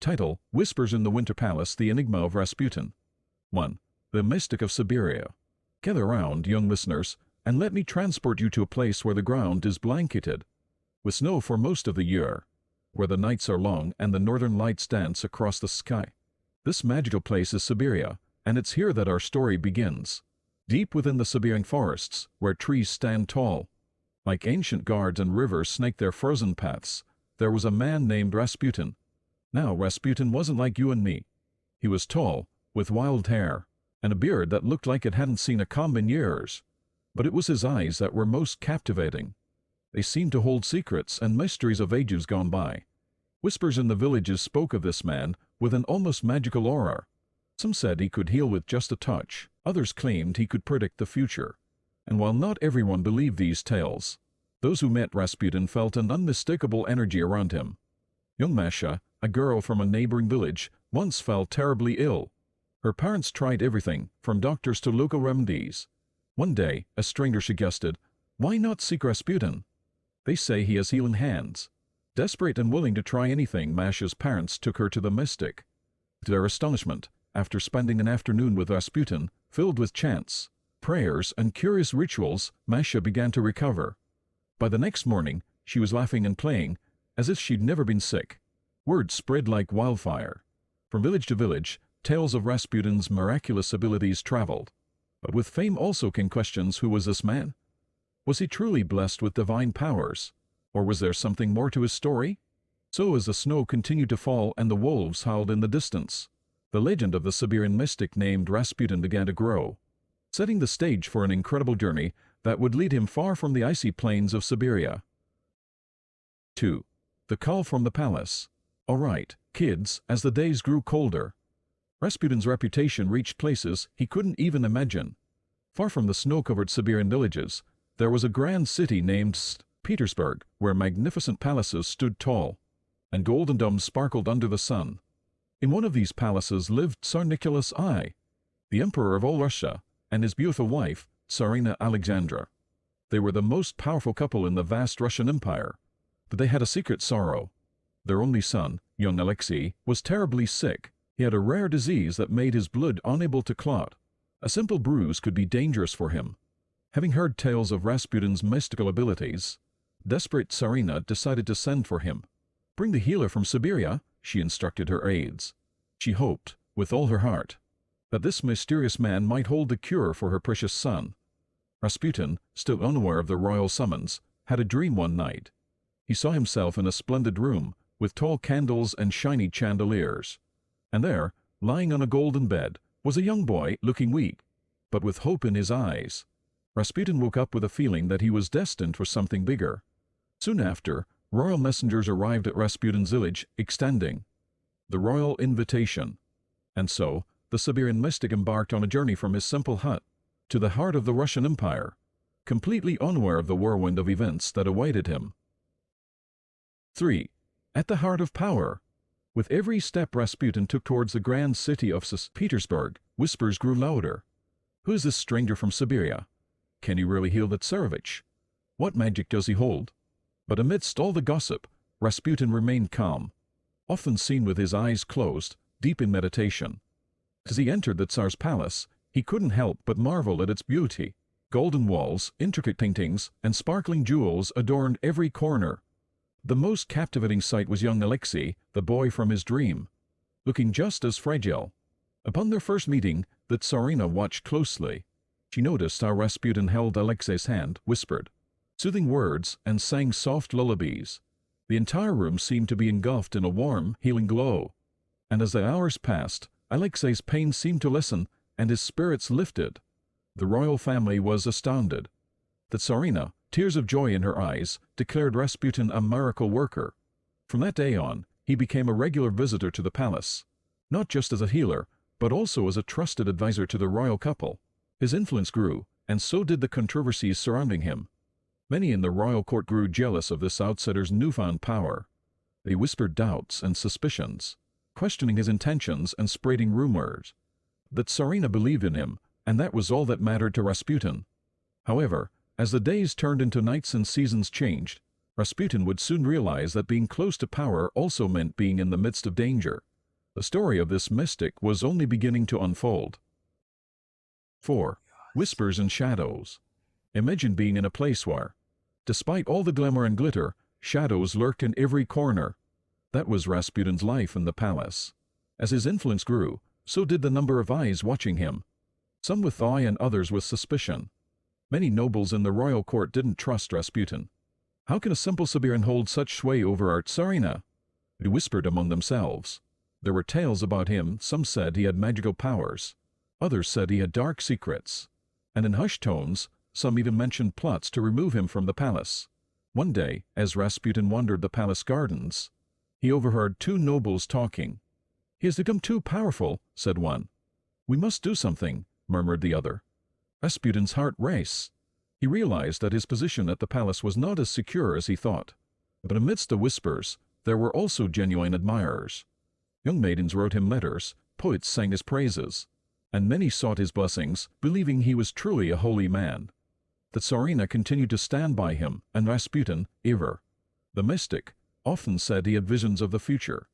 Title: Whispers in the Winter Palace, The Enigma of Rasputin. 1. The Mystic of Siberia. Gather round, young listeners, and let me transport you to a place where the ground is blanketed with snow for most of the year, where the nights are long and the northern lights dance across the sky. This magical place is Siberia, and it's here that our story begins. Deep within the Siberian forests, where trees stand tall, like ancient guards and rivers snake their frozen paths, there was a man named Rasputin. Now, Rasputin wasn't like you and me. He was tall, with wild hair, and a beard that looked like it hadn't seen a comb in years. But it was his eyes that were most captivating. They seemed to hold secrets and mysteries of ages gone by. Whispers in the villages spoke of this man with an almost magical aura. Some said he could heal with just a touch, others claimed he could predict the future. And while not everyone believed these tales, those who met Rasputin felt an unmistakable energy around him. Young Masha, a girl from a neighboring village, once fell terribly ill. Her parents tried everything, from doctors to local remedies. One day, a stranger suggested, "Why not seek Rasputin? They say he has healing hands." Desperate and willing to try anything, Masha's parents took her to the mystic. To their astonishment, after spending an afternoon with Rasputin, filled with chants, prayers, and curious rituals, Masha began to recover. By the next morning, she was laughing and playing, as if she'd never been sick. Word spread like wildfire. From village to village, tales of Rasputin's miraculous abilities traveled. But with fame also came questions: who was this man? Was he truly blessed with divine powers? Or was there something more to his story? So as the snow continued to fall and the wolves howled in the distance, the legend of the Siberian mystic named Rasputin began to grow, setting the stage for an incredible journey that would lead him far from the icy plains of Siberia. 2. The Call from the Palace. All right, kids, as the days grew colder, Rasputin's reputation reached places he couldn't even imagine. Far from the snow-covered Siberian villages, there was a grand city named St. Petersburg, where magnificent palaces stood tall, and golden domes sparkled under the sun. In one of these palaces lived Tsar Nicholas I, the Emperor of all Russia, and his beautiful wife, Tsarina Alexandra. They were the most powerful couple in the vast Russian Empire, but they had a secret sorrow. Their only son, young Alexei, was terribly sick. He had a rare disease that made his blood unable to clot. A simple bruise could be dangerous for him. Having heard tales of Rasputin's mystical abilities, desperate Tsarina decided to send for him. "Bring the healer from Siberia," she instructed her aides. She hoped, with all her heart, that this mysterious man might hold the cure for her precious son. Rasputin, still unaware of the royal summons, had a dream one night. He saw himself in a splendid room, with tall candles and shiny chandeliers. And there, lying on a golden bed, was a young boy looking weak, but with hope in his eyes. Rasputin woke up with a feeling that he was destined for something bigger. Soon after, royal messengers arrived at Rasputin's village, extending the royal invitation. And so, the Siberian mystic embarked on a journey from his simple hut to the heart of the Russian Empire, completely unaware of the whirlwind of events that awaited him. 3. At the heart of power. With every step Rasputin took towards the grand city of St. Petersburg, whispers grew louder. Who is this stranger from Siberia? Can he really heal the Tsarevich? What magic does he hold? But amidst all the gossip, Rasputin remained calm, often seen with his eyes closed, deep in meditation. As he entered the Tsar's palace, he couldn't help but marvel at its beauty. Golden walls, intricate paintings, and sparkling jewels adorned every corner. The most captivating sight was young Alexei, the boy from his dream, looking just as fragile. Upon their first meeting, the Tsarina watched closely. She noticed how Rasputin held Alexei's hand, whispered soothing words, and sang soft lullabies. The entire room seemed to be engulfed in a warm, healing glow. And as the hours passed, Alexei's pain seemed to lessen, and his spirits lifted. The royal family was astounded. The Tsarina, tears of joy in her eyes, declared Rasputin a miracle worker. From that day on, he became a regular visitor to the palace, not just as a healer, but also as a trusted advisor to the royal couple. His influence grew, and so did the controversies surrounding him. Many in the royal court grew jealous of this outsider's newfound power. They whispered doubts and suspicions, questioning his intentions and spreading rumors. The Tsarina believed in him, and that was all that mattered to Rasputin. However, as the days turned into nights and seasons changed, Rasputin would soon realize that being close to power also meant being in the midst of danger. The story of this mystic was only beginning to unfold. 4. Whispers and shadows. Imagine being in a place where, despite all the glamour and glitter, shadows lurked in every corner. That was Rasputin's life in the palace. As his influence grew, so did the number of eyes watching him, some with awe and others with suspicion. Many nobles in the royal court didn't trust Rasputin. How can a simple Siberian hold such sway over our Tsarina? They whispered among themselves. There were tales about him. Some said he had magical powers. Others said he had dark secrets. And in hushed tones, some even mentioned plots to remove him from the palace. One day, as Rasputin wandered the palace gardens, he overheard two nobles talking. "He has become too powerful," said one. "We must do something," murmured the other. Rasputin's heart raced. He realized that his position at the palace was not as secure as he thought. But amidst the whispers, there were also genuine admirers. Young maidens wrote him letters, poets sang his praises, and many sought his blessings, believing he was truly a holy man. The Tsarina continued to stand by him, and Rasputin, ever. The mystic, often said he had visions of the future.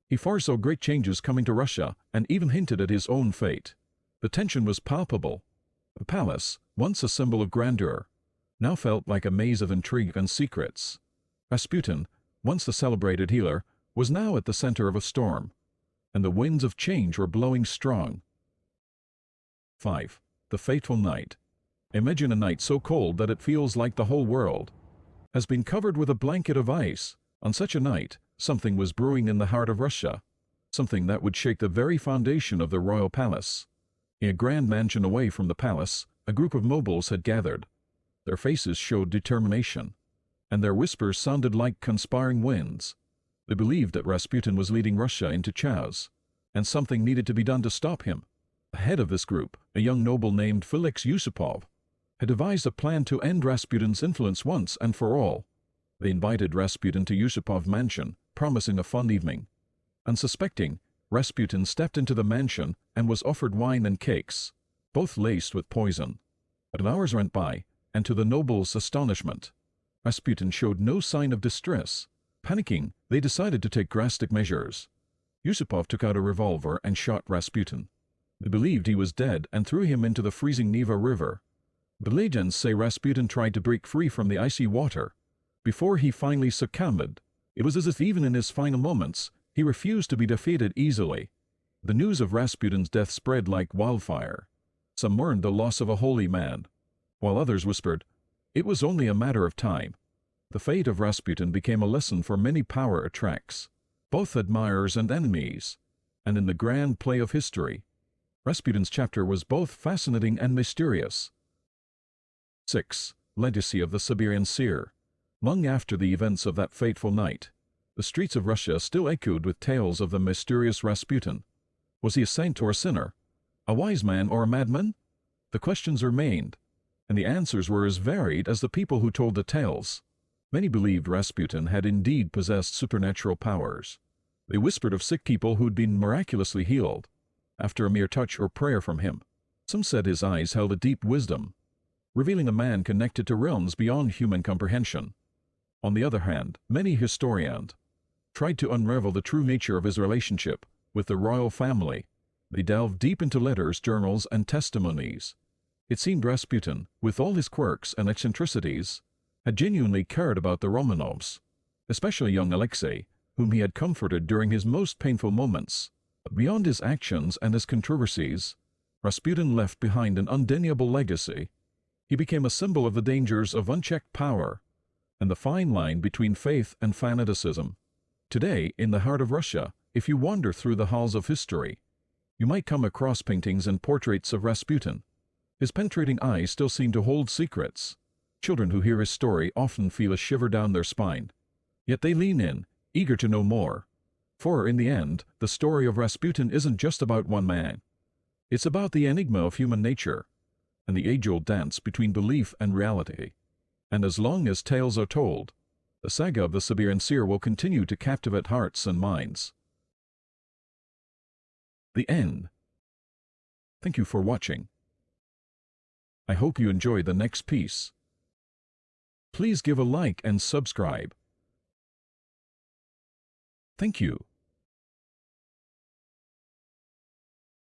He foresaw great changes coming to Russia, and even hinted at his own fate. The tension was palpable. The palace, once a symbol of grandeur, now felt like a maze of intrigue and secrets. Rasputin, once the celebrated healer, was now at the center of a storm, and the winds of change were blowing strong. 5. The fateful night. Imagine a night so cold that it feels like the whole world has been covered with a blanket of ice. On such a night, something was brewing in the heart of Russia, something that would shake the very foundation of the royal palace. In a grand mansion away from the palace, a group of nobles had gathered. Their faces showed determination, and their whispers sounded like conspiring winds. They believed that Rasputin was leading Russia into chaos, and something needed to be done to stop him. The head of this group, a young noble named Felix Yusupov, had devised a plan to end Rasputin's influence once and for all. They invited Rasputin to Yusupov's mansion, promising a fun evening. Unsuspecting, Rasputin stepped into the mansion and was offered wine and cakes, both laced with poison. But hours went by, and to the noble's astonishment, Rasputin showed no sign of distress. Panicking, they decided to take drastic measures. Yusupov took out a revolver and shot Rasputin. They believed he was dead and threw him into the freezing Neva River. The legends say Rasputin tried to break free from the icy water before he finally succumbed. It was as if even in his final moments, he refused to be defeated easily. The news of Rasputin's death spread like wildfire. Some mourned the loss of a holy man, while others whispered, it was only a matter of time. The fate of Rasputin became a lesson for many power attracts, both admirers and enemies, and in the grand play of history, Rasputin's chapter was both fascinating and mysterious. 6. Legacy of the Siberian Seer. Long after the events of that fateful night, the streets of Russia still echoed with tales of the mysterious Rasputin. Was he a saint or a sinner? A wise man or a madman? The questions remained, and the answers were as varied as the people who told the tales. Many believed Rasputin had indeed possessed supernatural powers. They whispered of sick people who'd been miraculously healed after a mere touch or prayer from him. Some said his eyes held a deep wisdom, revealing a man connected to realms beyond human comprehension. On the other hand, many historians tried to unravel the true nature of his relationship with the royal family. They delved deep into letters, journals, and testimonies. It seemed Rasputin, with all his quirks and eccentricities, had genuinely cared about the Romanovs, especially young Alexei, whom he had comforted during his most painful moments. But beyond his actions and his controversies, Rasputin left behind an undeniable legacy. He became a symbol of the dangers of unchecked power and the fine line between faith and fanaticism. Today, in the heart of Russia, if you wander through the halls of history, you might come across paintings and portraits of Rasputin. His penetrating eyes still seem to hold secrets. Children who hear his story often feel a shiver down their spine. Yet they lean in, eager to know more. For in the end, the story of Rasputin isn't just about one man. It's about the enigma of human nature, and the age-old dance between belief and reality. And as long as tales are told, the saga of the Siberian Seer will continue to captivate hearts and minds. The end. Thank you for watching. I hope you enjoy the next piece. Please give a like and subscribe. Thank you.